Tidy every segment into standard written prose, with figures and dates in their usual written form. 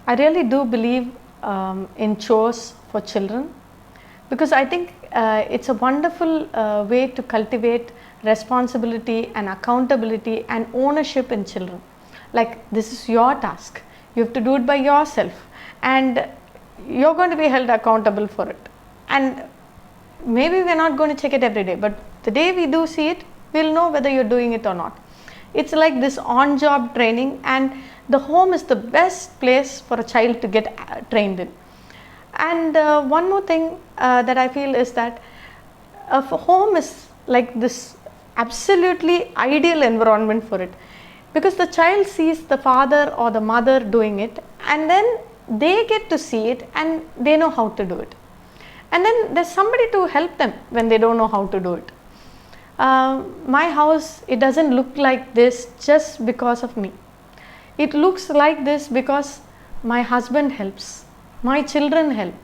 I really do believe in chores for children, because I think it's a wonderful way to cultivate responsibility and accountability and ownership in children. Like, this is your task, you have to do it by yourself, and you're going to be held accountable for it. And maybe we're not going to check it every day, but the day we do see it, we'll know whether you're doing it or not. It's like this on job training, and the home is the best place for a child to get trained in. And one more thing that I feel is that home is like this absolutely ideal environment for it, because the child sees the father or the mother doing it, and then they get to see it and they know how to do it. And then there's somebody to help them when they don't know how to do it. My house, it doesn't look like this just because of me. It looks like this because my husband helps, my children help,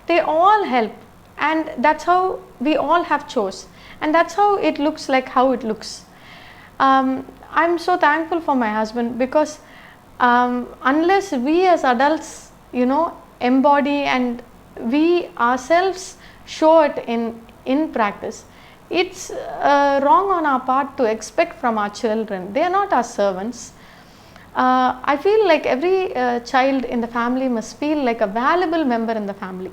they all help, and that's how we all have chores, and that's how it looks like how it looks. I'm so thankful for my husband, because unless we as adults, embody and we ourselves show it in practice, it's wrong on our part to expect from our children. They are not our servants. I feel like every child in the family must feel like a valuable member in the family.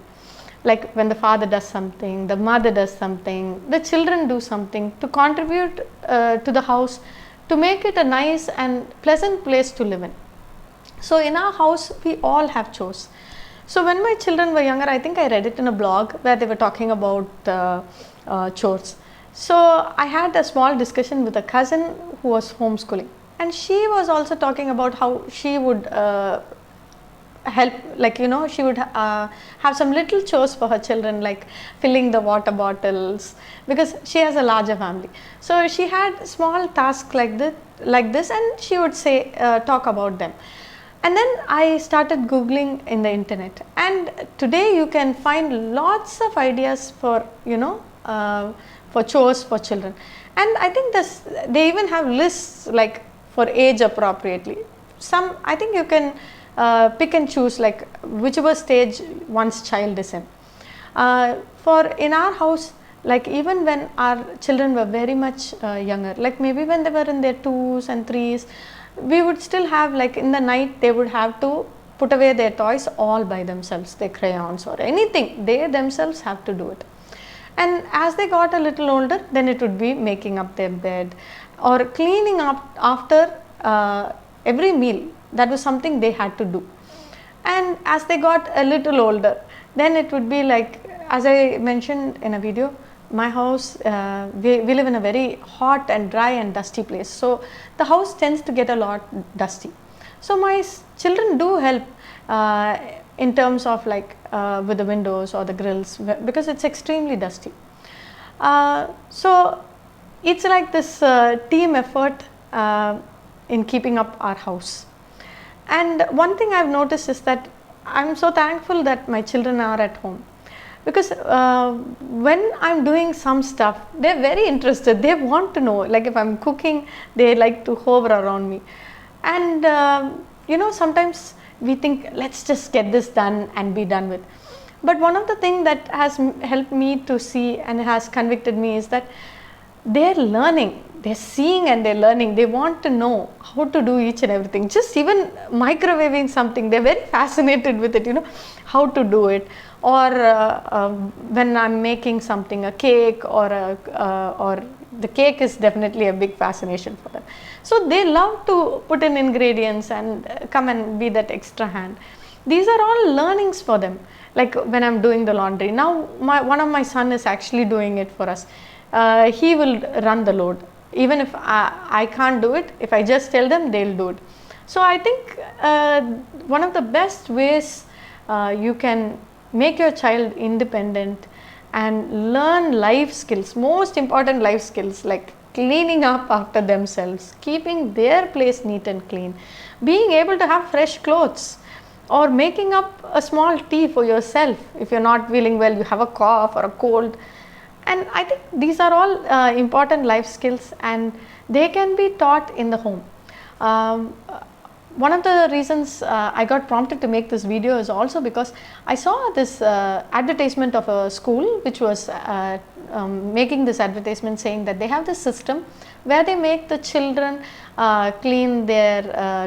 Like, when the father does something, the mother does something, the children do something to contribute to the house, to make it a nice and pleasant place to live in. So in our house, we all have chores. So when my children were younger, I think I read it in a blog where they were talking about chores. So I had a small discussion with a cousin who was homeschooling, and she was also talking about how she would help, she would have some little chores for her children, like filling the water bottles, because she has a larger family. So she had small tasks like this, and she would say talk about them. And then I started Googling in the internet, and today you can find lots of ideas for for chores for children. And I think they even have lists like for age appropriately. Some, I think you can pick and choose like whichever stage one's child is in. For in our house, like even when our children were very much younger, like maybe when they were in their 2s and 3s, we would still have, like in the night, they would have to put away their toys all by themselves, their crayons or anything, they themselves have to do it. And as they got a little older, then it would be making up their bed or cleaning up after every meal. That was something they had to do. And as they got a little older, then it would be like, as I mentioned in a video, my house, we live in a very hot and dry and dusty place. So the house tends to get a lot dusty. So my children do help in terms of like with the windows or the grills, because it's extremely dusty. So it's like this team effort in keeping up our house. And one thing I've noticed is that I'm so thankful that my children are at home, because when I'm doing some stuff, they're very interested. They want to know, like if I'm cooking, they like to hover around me. And sometimes we think, let's just get this done and be done with. But one of the things that has helped me to see and has convicted me is that they're learning, they're seeing and they're learning. They want to know how to do each and everything. Just even microwaving something, they're very fascinated with it, how to do it. Or when I'm making something, a cake or the cake is definitely a big fascination for them. So they love to put in ingredients and come and be that extra hand. These are all learnings for them. Like when I'm doing the laundry, now one of my son is actually doing it for us. He will run the load. Even if I can't do it, if I just tell them, they'll do it. So I think one of the best ways you can make your child independent and learn life skills, most important life skills, like cleaning up after themselves, keeping their place neat and clean, being able to have fresh clothes, or making up a small tea for yourself. If you're not feeling well, you have a cough or a cold. And I think these are all important life skills, and they can be taught in the home. one of the reasons I got prompted to make this video is also because I saw this advertisement of a school which was making this advertisement saying that they have this system where they make the children clean their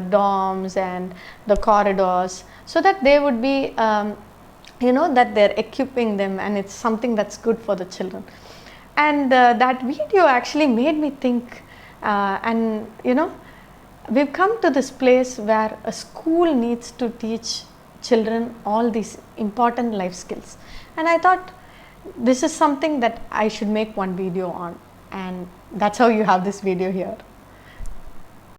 dorms and the corridors, so that they would be that they're equipping them, and it's something that's good for the children. And that video actually made me think, and we've come to this place where a school needs to teach children all these important life skills, and I thought this is something that I should make one video on, and that's how you have this video here.